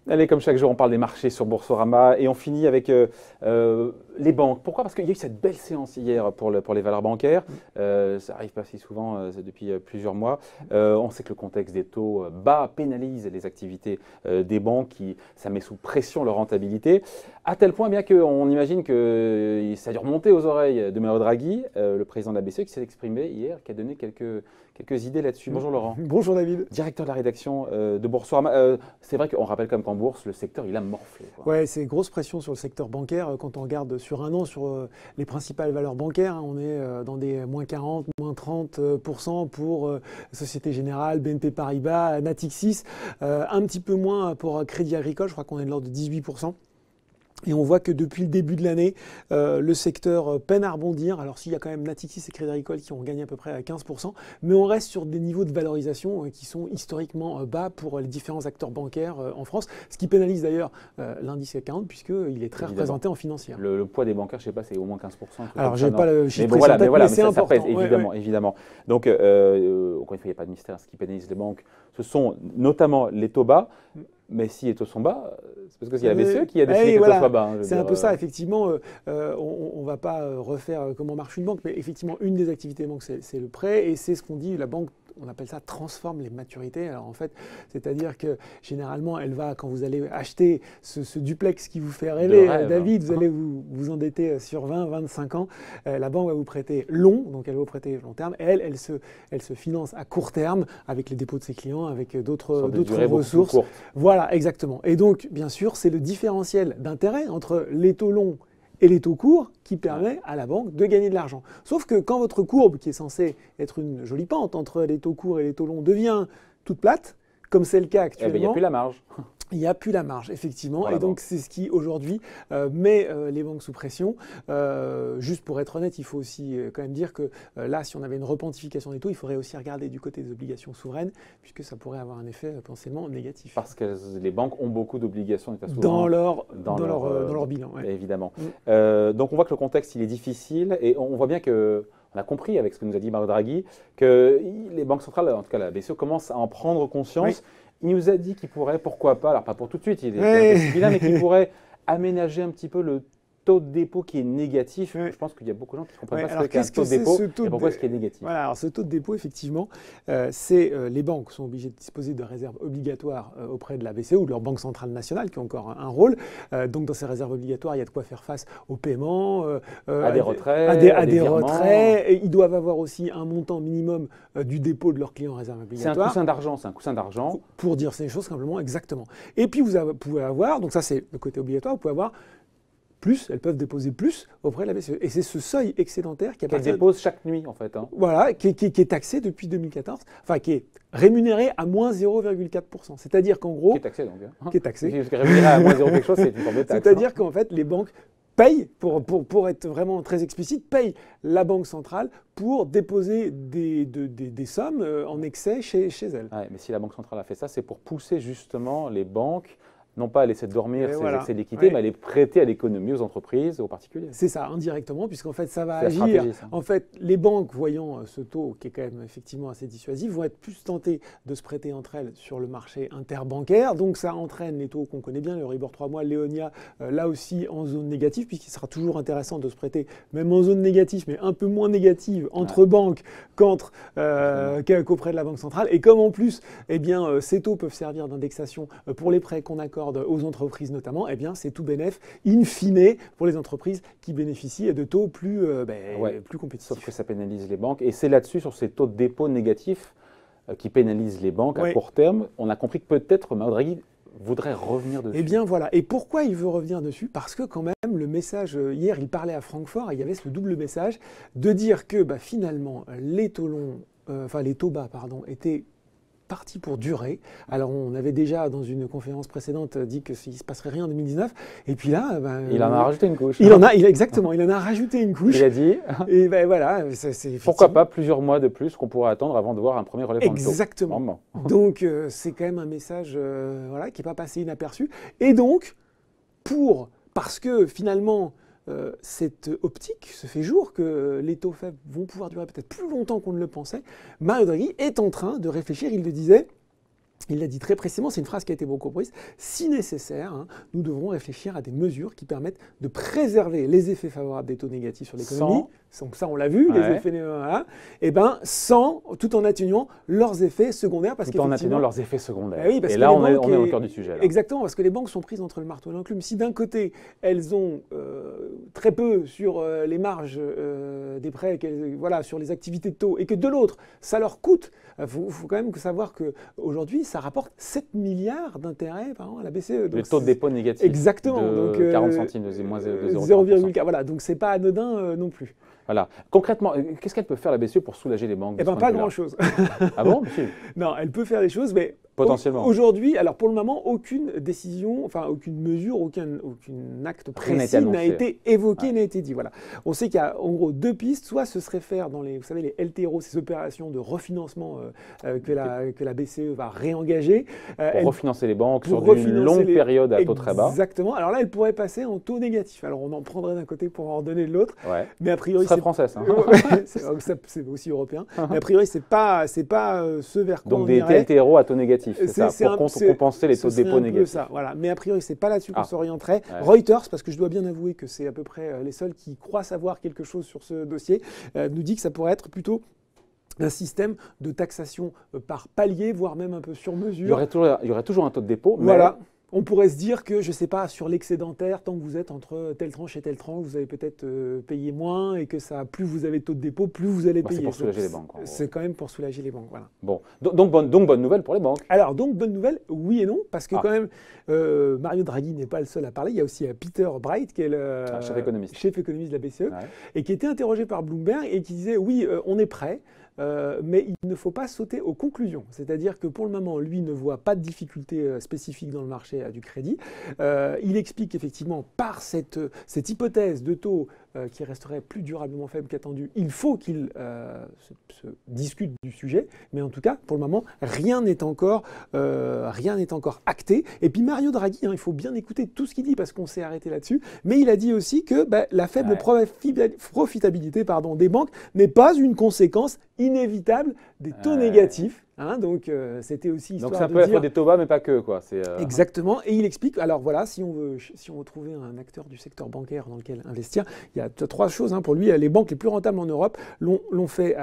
Allez, comme chaque jour, on parle des marchés sur Boursorama et on finit avec les banques. Pourquoi? Parce qu'il y a eu cette belle séance hier pour les valeurs bancaires. Ça n'arrive pas si souvent depuis plusieurs mois. On sait que le contexte des taux bas pénalise les activités des banques, ça met sous pression leur rentabilité, à tel point bien qu'on imagine que ça a dû remonter aux oreilles de Mario Draghi, le président de la BCE, qui s'est exprimé hier, qui a donné quelques idées là-dessus. Bonjour Laurent. Bonjour David. Directeur de la rédaction de Boursorama. C'est vrai qu'on rappelle quand même qu'en bourse, le secteur, il a morflé. Ouais, c'est grosse pression sur le secteur bancaire. Quand on regarde sur un an, sur les principales valeurs bancaires, on est dans des moins 40, moins 30% pour Société Générale, BNP Paribas, Natixis. Un petit peu moins pour Crédit Agricole, je crois qu'on est de l'ordre de 18%. Et on voit que depuis le début de l'année, le secteur peine à rebondir. Alors s'il y a quand même Natixis et Crédit Agricole qui ont gagné à peu près à 15%, mais on reste sur des niveaux de valorisation qui sont historiquement bas pour les différents acteurs bancaires en France, ce qui pénalise d'ailleurs l'indice CAC 40 puisqu'il est très représenté en financière. Le poids des bancaires, je ne sais pas, c'est au moins 15%. Alors je n'ai pas le chiffre précis, mais c'est important. Ça pèse, évidemment. Donc, encore une fois, il n'y a pas de mystère. Ce qui pénalise les banques, ce sont notamment les taux bas. Mais si les taux sont bas, c'est parce qu'il y a la BCE qui a décidé que les taux soient bas. C'est un peu ça, effectivement. On ne va pas refaire comment marche une banque, mais effectivement, une des activités des banques, c'est le prêt. Et c'est ce qu'on dit, la banque, on appelle ça transforme les maturités. Alors en fait, c'est-à-dire que généralement, elle va, quand vous allez acheter ce duplex qui vous fait rêver, David, vous allez vous endetter sur 20, 25 ans. La banque va vous prêter long, donc elle va vous prêter long terme. Et elle se finance à court terme avec les dépôts de ses clients, avec d'autres ressources. Voilà, exactement. Et donc, bien sûr, c'est le différentiel d'intérêt entre les taux longs et les taux courts qui permet à la banque de gagner de l'argent. Sauf que quand votre courbe, qui est censée être une jolie pente entre les taux courts et les taux longs, devient toute plate, comme c'est le cas actuellement, il n'y a plus la marge. Il n'y a plus la marge, effectivement. Voilà, et donc, c'est ce qui, aujourd'hui, met les banques sous pression. Juste pour être honnête, il faut aussi quand même dire que là, si on avait une repentification des taux, il faudrait aussi regarder du côté des obligations souveraines, puisque ça pourrait avoir un effet potentiellement négatif. Parce que les banques ont beaucoup d'obligations d'État souverain dans leur bilan. Ouais. Évidemment. Donc, on voit que le contexte, il est difficile. Et on voit bien que... On a compris avec ce que nous a dit Mario Draghi que les banques centrales, en tout cas la BCE, commencent à en prendre conscience. Oui. Il nous a dit qu'il pourrait, pourquoi pas, alors pas pour tout de suite, il est un peu vilain, mais qu'il pourrait aménager un petit peu le taux de dépôt qui est négatif. Je pense qu'il y a beaucoup de gens qui ne comprennent pas ce qu'est un taux de dépôt et pourquoi est-ce qu'il est négatif. Voilà, alors ce taux de dépôt, effectivement, les banques sont obligées de disposer de réserves obligatoires auprès de la BCE ou de leur banque centrale nationale qui ont encore un rôle. Donc dans ces réserves obligatoires, il y a de quoi faire face aux paiements, à des retraits, à des retraits. Et ils doivent avoir aussi un montant minimum du dépôt de leurs clients en réserve obligatoire. C'est un coussin d'argent. Pour dire ces choses simplement, exactement. Et puis vous pouvez avoir, donc ça c'est le côté obligatoire, vous pouvez avoir plus, elles peuvent déposer plus auprès de la BCE. Et c'est ce seuil excédentaire qui qu'elles déposent chaque nuit, en fait. Voilà, qui est taxé depuis 2014, enfin qui est rémunéré à moins 0,4%. C'est-à-dire qu'en gros... Qui est taxé, donc. Qui est taxé. Parce que rémunéré à moins 0 quelque chose, c'est une forme de taxe. C'est-à-dire qu'en fait, les banques payent, pour être vraiment très explicite, payent la Banque centrale pour déposer des sommes en excès chez elle. Ouais, mais si la Banque centrale a fait ça, c'est pour pousser justement les banques non pas à laisser dormir ces excès de liquidité, mais à les prêter à l'économie, aux entreprises, aux particuliers. C'est ça, indirectement, puisqu'en fait, ça va agir. En fait, les banques, voyant ce taux qui est quand même effectivement assez dissuasif, vont être plus tentées de se prêter entre elles sur le marché interbancaire. Donc, ça entraîne les taux qu'on connaît bien, le Euribor 3 mois, l'Eonia, là aussi en zone négative, puisqu'il sera toujours intéressant de se prêter, même en zone négative, mais un peu moins négative, entre banques qu'auprès de la Banque centrale. Et comme en plus, eh bien, ces taux peuvent servir d'indexation pour les prêts qu'on accorde aux entreprises notamment, eh bien, c'est tout bénef, in fine, pour les entreprises qui bénéficient de taux plus compétitifs. Sauf que ça pénalise les banques. Et c'est là-dessus, sur ces taux de dépôt négatifs qui pénalisent les banques à court terme, on a compris que peut-être Mario Draghi voudrait revenir dessus. Eh bien voilà. Et pourquoi il veut revenir dessus? Parce que quand même, le message, hier, il parlait à Francfort, et il y avait ce double message de dire que finalement, les taux bas, étaient parti pour durer. Alors on avait déjà dans une conférence précédente dit que s'il ne se passerait rien en 2019, et puis là... il en a rajouté une couche. Exactement, il en a rajouté une couche. Il a dit... Et voilà, c'est pourquoi pas plusieurs mois de plus qu'on pourrait attendre avant de voir un premier relèvement de taux. Exactement. Donc c'est quand même un message qui n'est pas passé inaperçu. Et donc, parce que finalement... cette optique se fait jour, que les taux faibles vont pouvoir durer peut-être plus longtemps qu'on ne le pensait, Mario Draghi est en train de réfléchir, il le disait. Il l'a dit très précisément, c'est une phrase qui a été beaucoup comprise. Si nécessaire, nous devrons réfléchir à des mesures qui permettent de préserver les effets favorables des taux négatifs sur l'économie. Donc ça, on l'a vu, les effets, tout en atténuant leurs effets secondaires. Tout en atténuant leurs effets secondaires. Oui, et là, on est au cœur du sujet. Là. Exactement, parce que les banques sont prises entre le marteau et l'enclume. Si d'un côté, elles ont très peu sur les marges des prêts, sur les activités de taux, et que de l'autre, ça leur coûte, il faut quand même savoir qu'aujourd'hui, ça rapporte 7 milliards d'intérêts par an à la BCE. Le taux de dépôt négatif. Exactement. De 40 centimes, de moins 0,4. Voilà, donc c'est pas anodin non plus. Voilà. Concrètement, qu'est-ce qu'elle peut faire la BCE pour soulager les banques? Eh bien, pas grand-chose. Ah bon, monsieur? Non, elle peut faire des choses, mais potentiellement. Aujourd'hui, alors pour le moment, aucune décision, enfin aucune mesure, aucun acte précis n'a été évoqué, n'a été dit. Voilà. On sait qu'il y a en gros deux pistes. Soit ce serait faire dans les, vous savez, les LTRO, ces opérations de refinancement que la BCE va réengager. Pour refinancer les banques sur une longue période à taux très bas. Exactement. Alors là, elle pourrait passer en taux négatif. Alors on en prendrait d'un côté pour en donner de l'autre. Ouais. Mais a priori, c'est française. Hein. c'est aussi européen. Mais a priori, c'est pas ce vers quoi donc on des irait. LTRO à taux négatif, c'est ça, pour compenser les taux de dépôt négatifs. Ça, voilà. Mais a priori, c'est pas là-dessus qu'on s'orienterait. Ouais. Reuters, parce que je dois bien avouer que c'est à peu près les seuls qui croient savoir quelque chose sur ce dossier, nous dit que ça pourrait être plutôt un système de taxation par palier, voire même un peu sur mesure. Il y aurait toujours un taux de dépôt, mais... Voilà. On pourrait se dire que, je ne sais pas, sur l'excédentaire, tant que vous êtes entre telle tranche et telle tranche, vous allez peut-être payer moins et que ça, plus vous avez de taux de dépôt, plus vous allez payer. C'est pour soulager les banques. C'est quand même pour soulager les banques, voilà. Bon, donc bonne nouvelle pour les banques. Alors, donc bonne nouvelle, oui et non, parce que quand même, Mario Draghi n'est pas le seul à parler. Il y a aussi Peter Bright, qui est le chef économiste de la BCE, et qui était interrogé par Bloomberg et qui disait, oui, on est prêt. Mais il ne faut pas sauter aux conclusions. C'est-à-dire que pour le moment, lui ne voit pas de difficultés spécifiques dans le marché du crédit. Il explique effectivement par cette hypothèse de taux qui resterait plus durablement faible qu'attendu, il faut qu'il se discute du sujet. Mais en tout cas, pour le moment, rien n'est encore acté. Et puis Mario Draghi, il faut bien écouter tout ce qu'il dit parce qu'on s'est arrêté là-dessus. Mais il a dit aussi que la faible profitabilité des banques n'est pas une conséquence inévitable des taux négatifs. Donc c'était aussi histoire de dire... Donc ça peut être des taux bas, mais pas que, quoi. Exactement. Et il explique, alors voilà, si on veut trouver un acteur du secteur bancaire dans lequel investir, il y a trois choses. Pour lui, les banques les plus rentables en Europe l'ont fait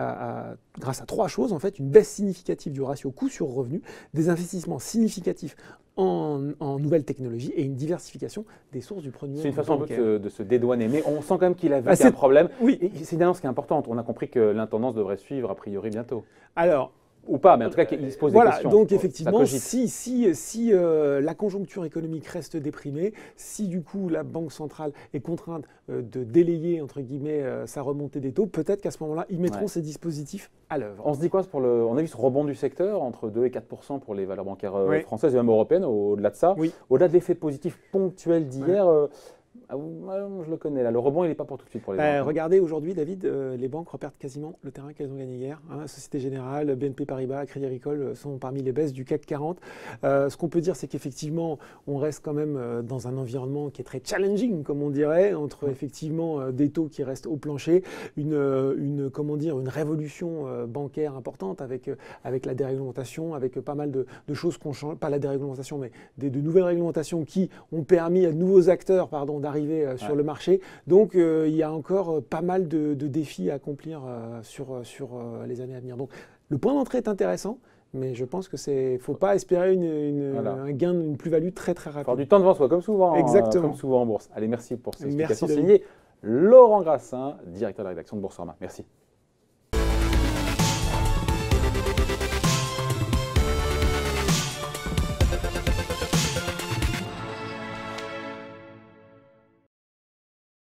grâce à trois choses. En fait, une baisse significative du ratio coût sur revenu, des investissements significatifs en nouvelles technologies et une diversification des sources du produit. C'est une façon un peu de se dédouaner, mais on sent quand même qu'il a vu un problème. Oui. Et c'est une annonce qui est importante. On a compris que l'intendance devrait suivre a priori bientôt. Alors, ou pas, mais en tout cas, il se pose des questions. Donc effectivement, si la conjoncture économique reste déprimée, si du coup la Banque centrale est contrainte de délayer, entre guillemets, sa remontée des taux, peut-être qu'à ce moment-là, ils mettront ces dispositifs à l'œuvre. On se dit quoi on a vu ce rebond du secteur, entre 2 et 4% pour les valeurs bancaires françaises et même européennes, au-delà de ça. Oui. Au-delà de l'effet positif ponctuel d'hier, je le connais là. Le rebond, il n'est pas pour tout de suite pour les banques. Regardez aujourd'hui, David, les banques reperdent quasiment le terrain qu'elles ont gagné hier. Société Générale, BNP Paribas, Crédit Agricole sont parmi les baisses du CAC 40. Ce qu'on peut dire, c'est qu'effectivement, on reste quand même dans un environnement qui est très challenging, comme on dirait, entre effectivement des taux qui restent au plancher, une révolution bancaire importante avec la déréglementation, avec pas mal de choses qu'on change, pas la déréglementation, mais de nouvelles réglementations qui ont permis à de nouveaux acteurs, d'arriver sur le marché. Donc, il y a encore pas mal de défis à accomplir sur les années à venir. Donc, le point d'entrée est intéressant, mais je pense que faut pas espérer un gain, une plus-value très très rapide. Il faut avoir du temps devant soi, comme souvent. Exactement. Comme souvent en bourse. Allez, merci pour ces explications signées Laurent Grassin, directeur de la rédaction de Boursorama. Merci.